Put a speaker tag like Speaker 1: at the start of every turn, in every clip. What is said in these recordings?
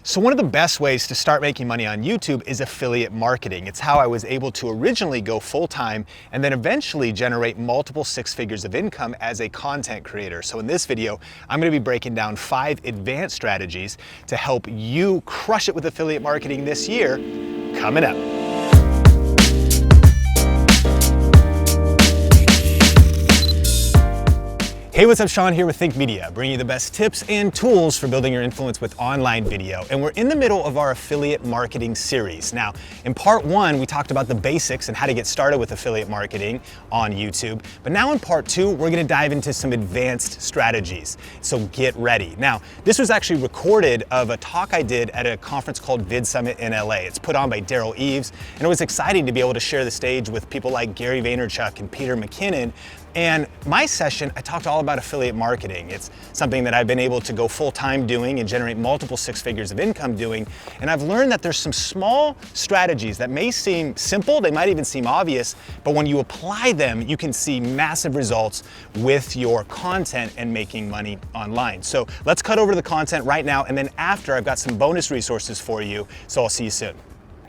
Speaker 1: So one of the best ways to start making money on YouTube is affiliate marketing. It's how I was able to originally go full-time and then eventually generate multiple six figures of income as a content creator. So in this video, I'm going to be breaking down 5 advanced strategies to help you crush it with affiliate marketing this year, coming up. Hey, what's up? Sean here with Think Media, bringing you the best tips and tools for building your influence with online video. And we're in the middle of our affiliate marketing series. Now, in part 1, we talked about the basics and how to get started with affiliate marketing on YouTube. But now in part 2, we're gonna dive into some advanced strategies. So get ready. Now, this was actually recorded of a talk I did at a conference called Vid Summit in LA. It's put on by Daryl Eves, and it was exciting to be able to share the stage with people like Gary Vaynerchuk and Peter McKinnon. And my session, I talked all about affiliate marketing. It's something that I've been able to go full-time doing and generate multiple six figures of income doing. And I've learned that there's some small strategies that may seem simple, they might even seem obvious, but when you apply them, you can see massive results with your content and making money online. So let's cut over to the content right now, and then after, I've got some bonus resources for you, so I'll see you soon.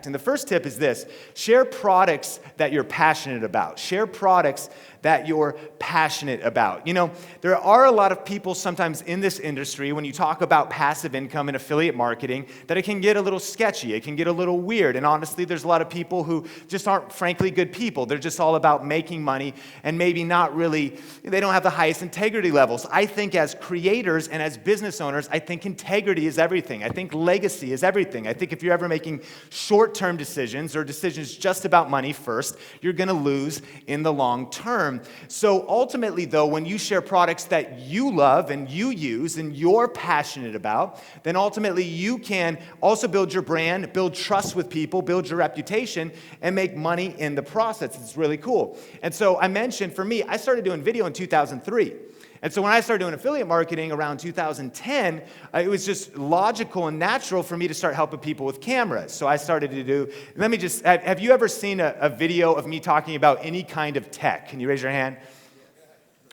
Speaker 2: And the first tip is this: share products that you're passionate about. Share products that you're passionate about. You know, there are a lot of people sometimes in this industry, when you talk about passive income and affiliate marketing, that it can get a little sketchy, it can get a little weird. And honestly, there's a lot of people who just aren't frankly good people. They're just all about making money and maybe not really, they don't have the highest integrity levels. I think as creators and as business owners, I think integrity is everything. I think legacy is everything. I think if you're ever making short-term decisions or decisions just about money first, you're gonna lose in the long term. So ultimately though, when you share products that you love and you use and you're passionate about, then ultimately you can also build your brand, build trust with people, build your reputation, and make money in the process. It's really cool. And so I mentioned, for me, I started doing video in 2003. And so when I started doing affiliate marketing around 2010, it was just logical and natural for me to start helping people with cameras. So I started to do, have you ever seen a video of me talking about any kind of tech? Can you raise your hand?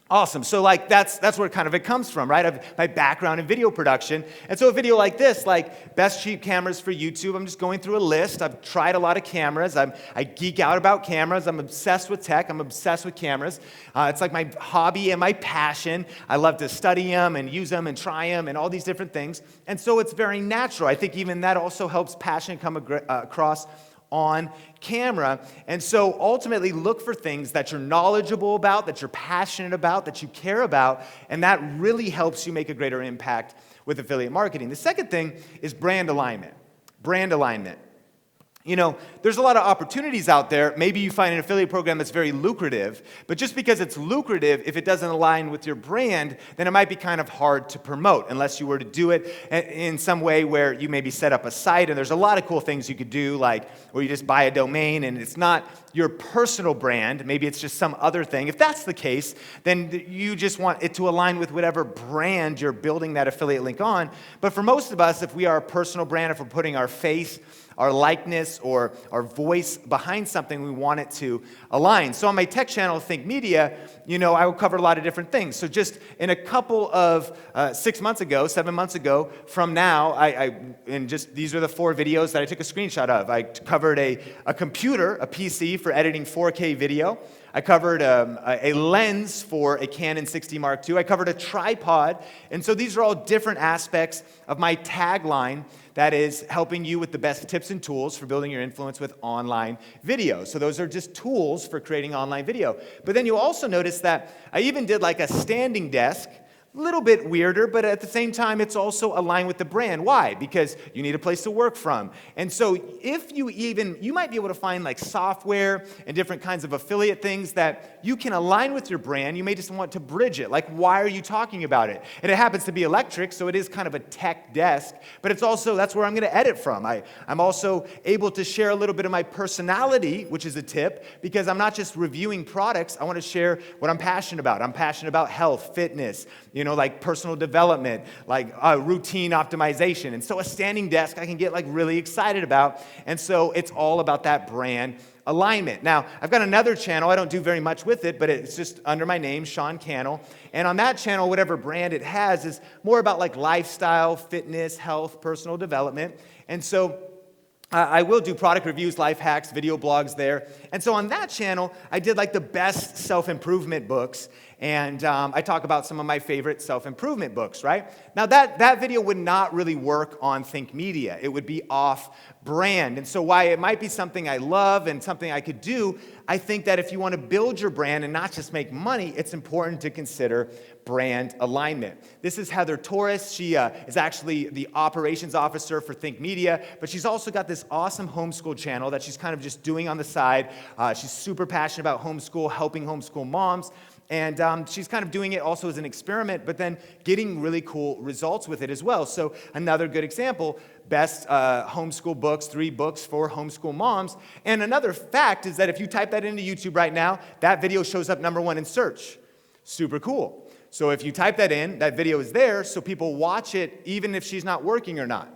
Speaker 2: Awesome. So like that's where kind of it comes from, right? I have my background in video production. And so a video like this, like best cheap cameras for YouTube, I'm just going through a list. I've tried a lot of cameras. I geek out about cameras. I'm obsessed with tech. I'm obsessed with cameras. It's like my hobby and my passion. I love to study them and use them and try them and all these different things. And so it's very natural. I think even that also helps passion come across on camera. And so ultimately look for things that you're knowledgeable about, that you're passionate about, that you care about, and that really helps you make a greater impact with affiliate marketing. The second thing is brand alignment. Brand alignment. You know, there's a lot of opportunities out there. Maybe you find an affiliate program that's very lucrative, but just because it's lucrative, if it doesn't align with your brand, then it might be kind of hard to promote unless you were to do it in some way where you maybe set up a site, and there's a lot of cool things you could do, like where you just buy a domain and it's not your personal brand, maybe it's just some other thing. If that's the case, then you just want it to align with whatever brand you're building that affiliate link on. But for most of us, if we are a personal brand, if we're putting our face, our likeness, or our voice behind something, we want it to align. So on my tech channel, Think Media, you know, I will cover a lot of different things. So just in a couple of 7 months ago from now, these are the 4 videos that I took a screenshot of. I covered a computer, a PC for editing 4K video. I covered a lens for a Canon 60 Mark II. I covered a tripod. And so these are all different aspects of my tagline that is helping you with the best tips and tools for building your influence with online video. So those are just tools for creating online video. But then you'll also notice that I even did like a standing desk. A little bit weirder, but at the same time, it's also aligned with the brand. Why? Because you need a place to work from. And so if you might be able to find like software and different kinds of affiliate things that you can align with your brand. You may just want to bridge it. Like, why are you talking about it? And it happens to be electric, so it is kind of a tech desk, but it's also, that's where I'm gonna edit from. I'm also able to share a little bit of my personality, which is a tip, because I'm not just reviewing products, I wanna share what I'm passionate about. I'm passionate about health, fitness, like personal development, like routine optimization. And so a standing desk I can get like really excited about. And so it's all about that brand alignment. Now, I've got another channel. I don't do very much with it, but it's just under my name, Sean Cannell. And on that channel, whatever brand it has is more about like lifestyle, fitness, health, personal development. And so I will do product reviews, life hacks, video blogs there. And so on that channel, I did like the best self-improvement books. And I talk about some of my favorite self-improvement books, right? Now that video would not really work on Think Media. It would be off brand. And so while it might be something I love and something I could do, I think that if you want to build your brand and not just make money, it's important to consider brand alignment. This is Heather Torres. She is actually the operations officer for Think Media, but she's also got this awesome homeschool channel that she's kind of just doing on the side. She's super passionate about homeschool, helping homeschool moms. And she's kind of doing it also as an experiment, but then getting really cool results with it as well. So another good example, best homeschool books, 3 books for homeschool moms. And another fact is that if you type that into YouTube right now, that video shows up #1 in search. Super cool. So if you type that in, that video is there, so people watch it even if she's not working or not,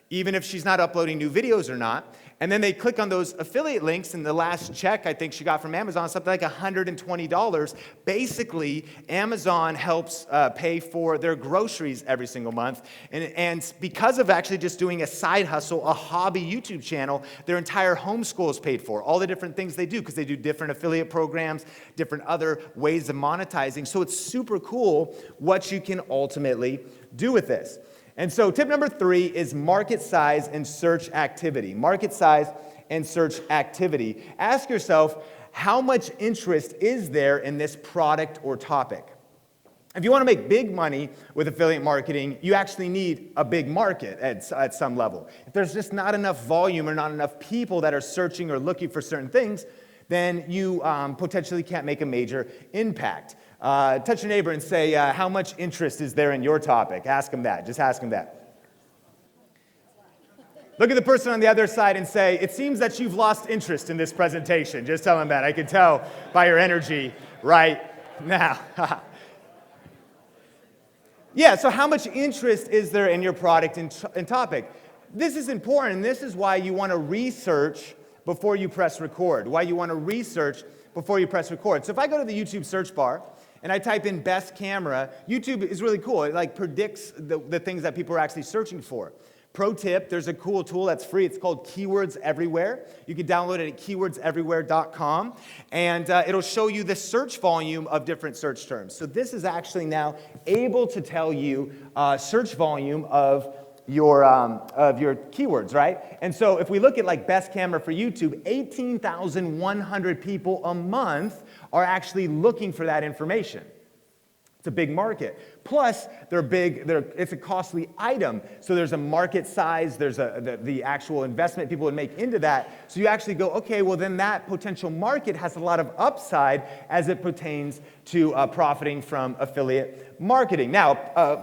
Speaker 2: even if she's not uploading new videos or not. And then they click on those affiliate links, and the last check I think she got from Amazon, something like $120. Basically, Amazon helps pay for their groceries every single month. And because of actually just doing a side hustle, a hobby YouTube channel, their entire homeschool is paid for. All the different things they do, because they do different affiliate programs, different other ways of monetizing. So it's super cool what you can ultimately do with this. And so tip number 3 is market size and search activity. Market size and search activity. Ask yourself, how much interest is there in this product or topic? If you want to make big money with affiliate marketing, you actually need a big market at some level. If there's just not enough volume or not enough people that are searching or looking for certain things, then you potentially can't make a major impact. Touch your neighbor and say, how much interest is there in your topic? Ask them that. Just ask them that. Look at the person on the other side and say, it seems that you've lost interest in this presentation. Just tell them that. I can tell by your energy right now. Yeah, so how much interest is there in your product and topic? This is important. This is why you want to research before you press record. Why you want to research before you press record. So if I go to the YouTube search bar, and I type in best camera, YouTube is really cool. It like predicts the things that people are actually searching for. Pro tip, there's a cool tool that's free. It's called Keywords Everywhere. You can download it at keywordseverywhere.com, and it'll show you the search volume of different search terms. So this is actually now able to tell you search volume of your keywords, right? And so if we look at like best camera for YouTube, 18,100 people a month are actually looking for that information. It's a big market. Plus, it's a costly item. So there's a market size, there's the actual investment people would make into that. So you actually go, okay, well then that potential market has a lot of upside as it pertains to profiting from affiliate marketing. Now,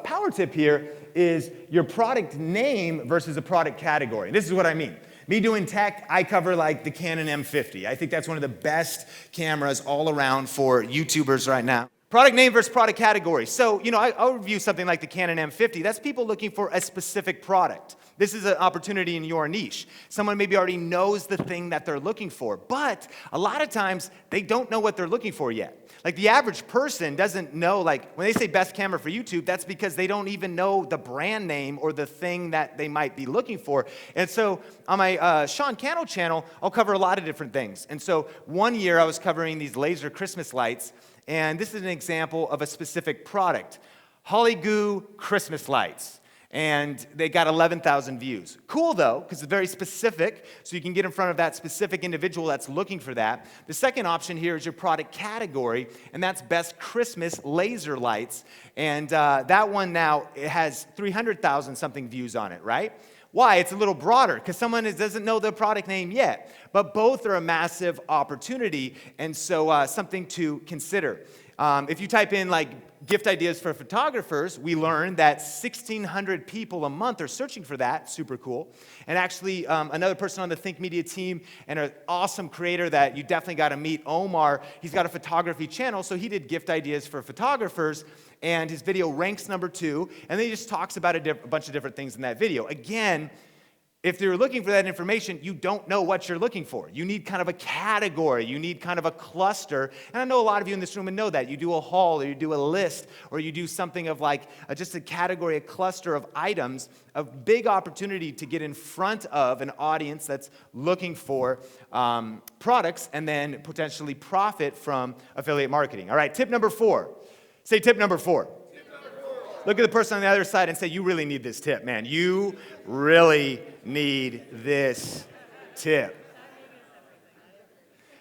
Speaker 2: power tip here is your product name versus a product category. This is what I mean. Me doing tech, I cover like the Canon M50. I think that's one of the best cameras all around for YouTubers right now. Product name versus product category. So, I'll review something like the Canon M50. That's people looking for a specific product. This is an opportunity in your niche. Someone maybe already knows the thing that they're looking for, but a lot of times they don't know what they're looking for yet. Like the average person doesn't know, like when they say best camera for YouTube, that's because they don't even know the brand name or the thing that they might be looking for. And so on my Sean Cannell channel, I'll cover a lot of different things. And so one year I was covering these laser Christmas lights, and this is an example of a specific product. Holly Goo Christmas lights. And they got 11,000 views. Cool though, because it's very specific, so you can get in front of that specific individual that's looking for that. The second option here is your product category, and that's best Christmas laser lights. And that one now, it has 300,000 something views on it, right? Why? It's a little broader, because someone doesn't know the product name yet. But both are a massive opportunity, and so something to consider. If you type in like gift ideas for photographers, we learned that 1,600 people a month are searching for that. Super cool. And actually, another person on the Think Media team and an awesome creator that you definitely got to meet, Omar, he's got a photography channel, so he did gift ideas for photographers, and his video ranks #2, and then he just talks about a bunch of different things in that video. Again, If you're looking for that information, you don't know what you're looking for. You need kind of a category. You need kind of a cluster. And I know a lot of you in this room know that. You do a haul, or you do a list, or you do something of like just a category, a cluster of items, a big opportunity to get in front of an audience that's looking for products and then potentially profit from affiliate marketing. All right, tip number 4. Say tip number 4. Look at the person on the other side and say, you really need this tip, man. You really need this tip.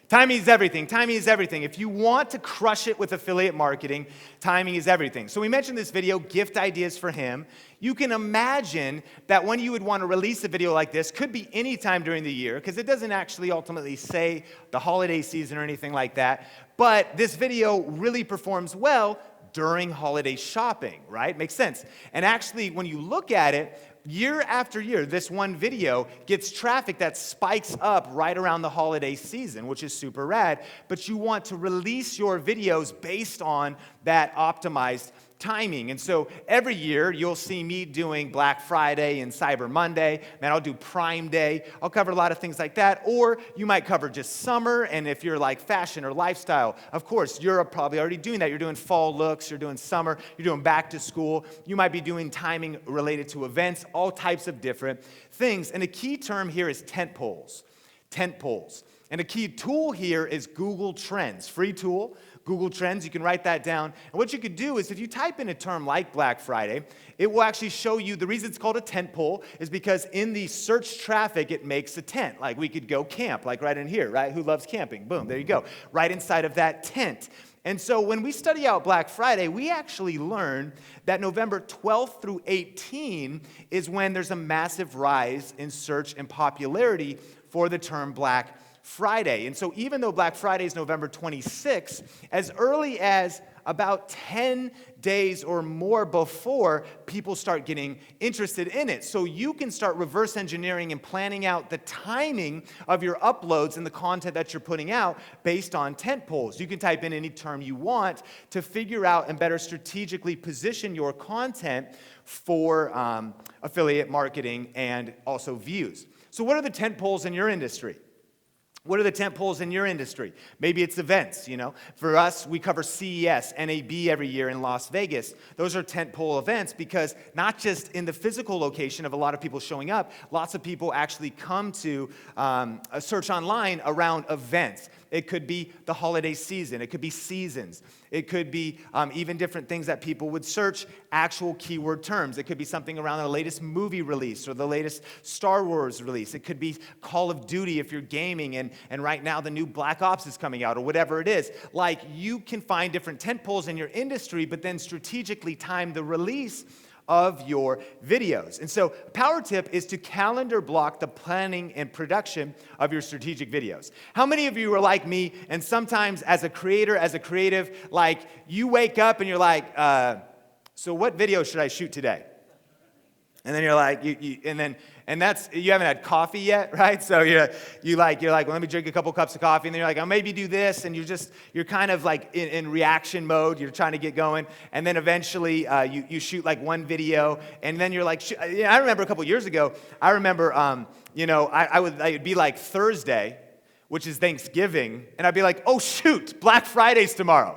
Speaker 2: Timing is everything. Timing is everything. If you want to crush it with affiliate marketing, timing is everything. So we mentioned this video, gift ideas for him. You can imagine that when you would want to release a video like this, could be any time during the year, because it doesn't actually ultimately say the holiday season or anything like that. But this video really performs well during holiday shopping, right? Makes sense. And actually, when you look at it, year after year, this one video gets traffic that spikes up right around the holiday season, which is super rad. But you want to release your videos based on that optimized timing. And so every year you'll see me doing Black Friday and Cyber Monday. Man, I'll do Prime Day. I'll cover a lot of things like that. Or you might cover just summer. And if you're like fashion or lifestyle, of course, you're probably already doing that. You're doing fall looks, you're doing summer, you're doing back to school. You might be doing timing related to events, all types of different things. And a key term here is tent poles. Tent poles. And a key tool here is Google Trends. Free tool. Google Trends, you can write that down. And what you could do is if you type in a term like Black Friday, it will actually show you, the reason it's called a tent pole is because in the search traffic, it makes a tent. Like we could go camp, like right in here, right? Who loves camping? Boom, there you go. Right inside of that tent. And so when we study out Black Friday, we actually learn that November 12th through 18 is when there's a massive rise in search and popularity for the term Black Friday. And so even though Black Friday is November 26th, as early as about 10 days or more before, people start getting interested in it. So you can start reverse engineering and planning out the timing of your uploads and the content that you're putting out based on tent poles. You can type in any term you want to figure out and better strategically position your content for affiliate marketing and also views. So what are the tent poles in your industry? What are the tent poles in your industry? Maybe it's events, you know. For us, we cover CES, NAB every year in Las Vegas. Those are tent pole events because not just in the physical location of a lot of people showing up, lots of people actually come to a search online around events. It could be the holiday season. It could be seasons. It could be even different things that people would search, actual keyword terms. It could be something around the latest movie release or the latest Star Wars release. It could be Call of Duty if you're gaming, and right now the new Black Ops is coming out or whatever it is. Like, you can find different tent poles in your industry, but then strategically time the release of your videos. And so power tip is to calendar block the planning and production of your strategic videos. How many of you are like me, and sometimes as a creator, as a creative, like you wake up and you're like, so what video should I shoot today? And then you're like, and that's, you haven't had coffee yet, right? So you're like, well, let me drink a couple cups of coffee, and then you're like, I'll maybe do this, and you're kind of like in reaction mode. You're trying to get going, and then eventually you shoot like one video, and then you're like, I remember a couple years ago, it'd be like Thursday, which is Thanksgiving, and I'd be like, oh shoot, Black Friday's tomorrow,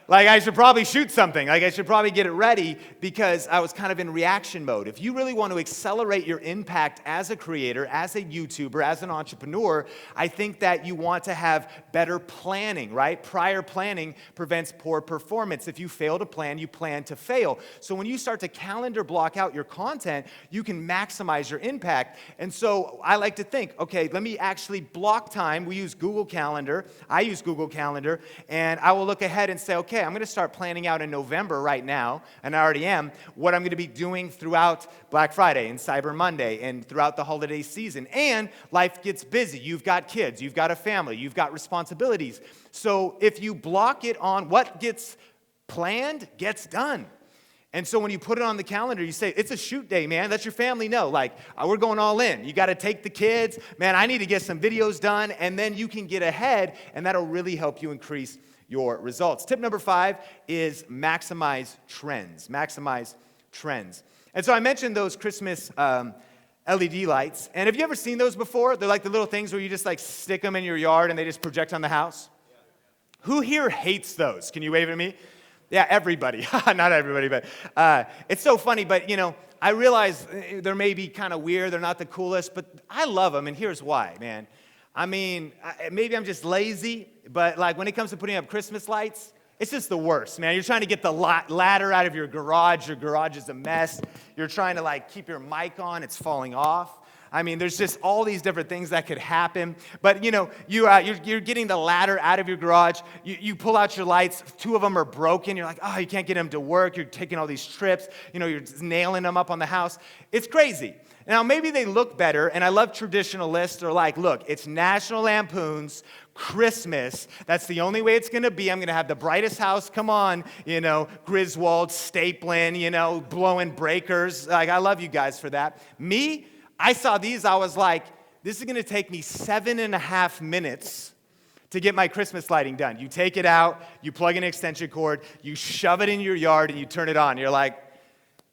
Speaker 2: Like, I should probably shoot something. Like, I should probably get it ready because I was kind of in reaction mode. If you really want to accelerate your impact as a creator, as a YouTuber, as an entrepreneur, I think that you want to have better planning, right? Prior planning prevents poor performance. If you fail to plan, you plan to fail. So when you start to calendar block out your content, you can maximize your impact. And so I like to think, okay, let me actually block time. We use Google Calendar. I use Google Calendar. And I will look ahead and say, okay, I'm going to start planning out in November right now, and I already am, what I'm going to be doing throughout Black Friday and Cyber Monday and throughout the holiday season. And life gets busy. You've got kids. You've got a family. You've got responsibilities. So if you block it on what gets planned, gets done. And so when you put it on the calendar, you say, it's a shoot day, man. Let your family know. Like, we're going all in. You got to take the kids. Man, I need to get some videos done. And then you can get ahead, and that'll really help you increase your results. Tip number 5 is maximize trends. Maximize trends. And so I mentioned those Christmas LED lights. And have you ever seen those before? They're like the little things where you just like stick them in your yard and they just project on the house. Who here hates those? Can you wave at me? Yeah, everybody. Not everybody, but it's so funny. But, you know, I realize they may be kind of weird. They're not the coolest, but I love them, and here's why, man. I mean, maybe I'm just lazy, but like when it comes to putting up Christmas lights, it's just the worst, man. You're trying to get the ladder out of your garage is a mess. You're trying to like keep your mic on, it's falling off. I mean, there's just all these different things that could happen. But, you know, you're getting the ladder out of your garage. You pull out your lights. 2 of them are broken. You're like, oh, you can't get them to work. You're taking all these trips. You know, you're just nailing them up on the house. It's crazy. Now, maybe they look better, and I love traditionalists. They're like, look, it's National Lampoon's Christmas. That's the only way it's going to be. I'm going to have the brightest house. Come on, you know, Griswold, stapling, you know, blowing breakers. Like, I love you guys for that. Me, I saw these, I was like, this is gonna take me 7.5 minutes to get my Christmas lighting done. You take it out, you plug in an extension cord, you shove it in your yard, and you turn it on. You're like,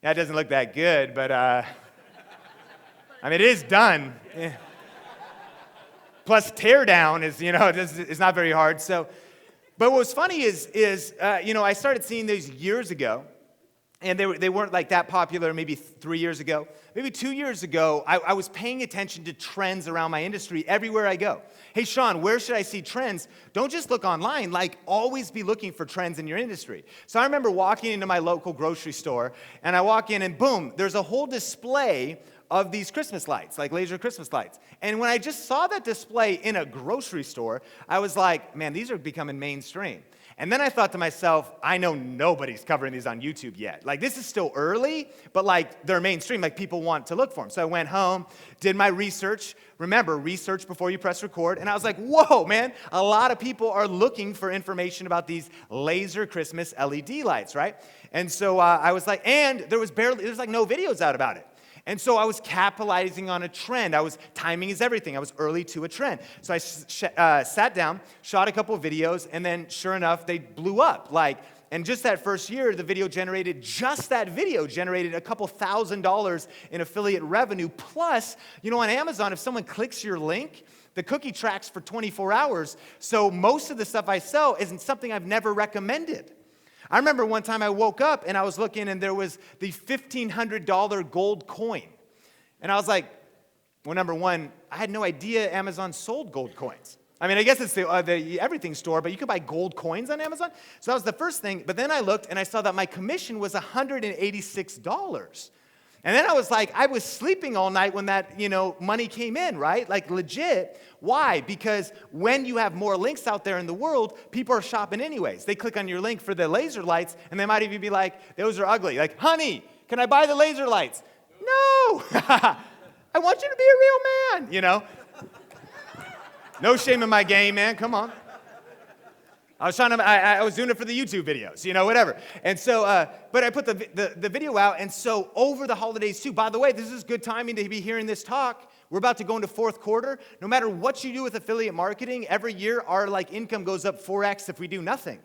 Speaker 2: that doesn't look that good, but I mean, it is done. Plus, tear down is, you know, it's not very hard. So, but what was funny is you know, I started seeing these years ago, and they weren't like that popular maybe 3 years ago. Maybe 2 years ago, I was paying attention to trends around my industry everywhere I go. Hey, Sean, where should I see trends? Don't just look online, like always be looking for trends in your industry. So I remember walking into my local grocery store, and I walk in and boom, there's a whole display of these Christmas lights, like laser Christmas lights. And when I just saw that display in a grocery store, I was like, man, these are becoming mainstream. And then I thought to myself, I know nobody's covering these on YouTube yet. Like, this is still early, but like, they're mainstream, like people want to look for them. So I went home, did my research. Remember, research before you press record. And I was like, whoa, man, a lot of people are looking for information about these laser Christmas LED lights, right? And so I was like, and there's like no videos out about it. And so I was capitalizing on a trend. Timing is everything. I was early to a trend. So I sat down, shot a couple of videos, and then sure enough, they blew up. And just that first year, the video generated a couple $1,000s in affiliate revenue. Plus, you know, on Amazon, if someone clicks your link, the cookie tracks for 24 hours. So most of the stuff I sell isn't something I've never recommended. I remember one time I woke up and I was looking and there was the $1,500 gold coin. And I was like, well, number one, I had no idea Amazon sold gold coins. I mean, I guess it's the everything store, but you could buy gold coins on Amazon. So that was the first thing. But then I looked and I saw that my commission was $186. And then I was like, I was sleeping all night when that, you know, money came in, right? Like legit. Why? Because when you have more links out there in the world, people are shopping anyways. They click on your link for the laser lights, and they might even be like, those are ugly. Like, honey, can I buy the laser lights? No. I want you to be a real man, you know? No shame in my game, man. Come on. I was doing it for the YouTube videos, you know, whatever. And so, but I put the video out, and so over the holidays too. By the way, this is good timing to be hearing this talk. We're about to go into fourth quarter. No matter what you do with affiliate marketing, every year our income goes up 4x if we do nothing,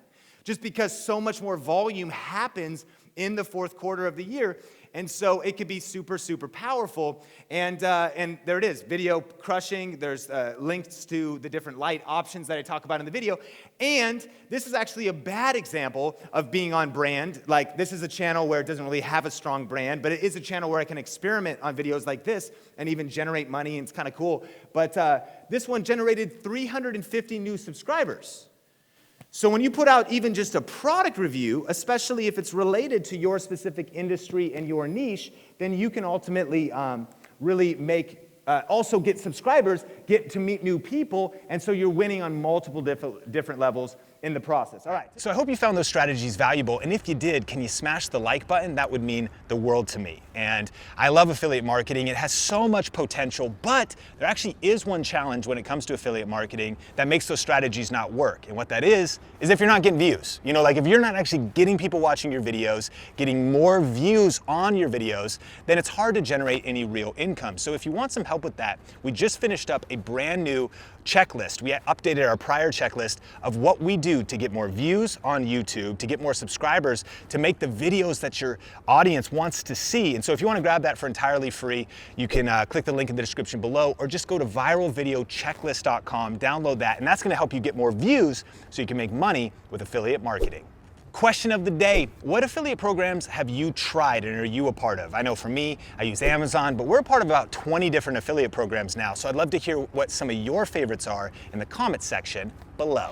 Speaker 2: just because so much more volume happens in the fourth quarter of the year. And so it could be super, super powerful. And there it is, video crushing. There's links to the different light options that I talk about in the video. And this is actually a bad example of being on brand. Like, this is a channel where it doesn't really have a strong brand, but it is a channel where I can experiment on videos like this and even generate money, and it's kind of cool. But this one generated 350 new subscribers. So when you put out even just a product review, especially if it's related to your specific industry and your niche, then you can ultimately really also get subscribers, get to meet new people, and so you're winning on multiple different levels in the process. All right.
Speaker 1: So I hope you found those strategies valuable, and if you did, can you smash the like button? That would mean the world to me. And I love affiliate marketing. It has so much potential, but there actually is one challenge when it comes to affiliate marketing that makes those strategies not work. And what that is if you're not getting views. You know, like if you're not actually getting people watching your videos, getting more views on your videos, then it's hard to generate any real income. So if you want some help with that, we just finished up a brand new checklist. We updated our prior checklist of what we do do to get more views on YouTube, to get more subscribers, to make the videos that your audience wants to see. And so if you want to grab that for entirely free, you can click the link in the description below, or just go to viralvideochecklist.com, download that, and that's going to help you get more views so you can make money with affiliate marketing. Question of the day: what affiliate programs have you tried and are you a part of? I know for me, I use Amazon, but we're a part of about 20 different affiliate programs now, so I'd love to hear what some of your favorites are in the comment section below.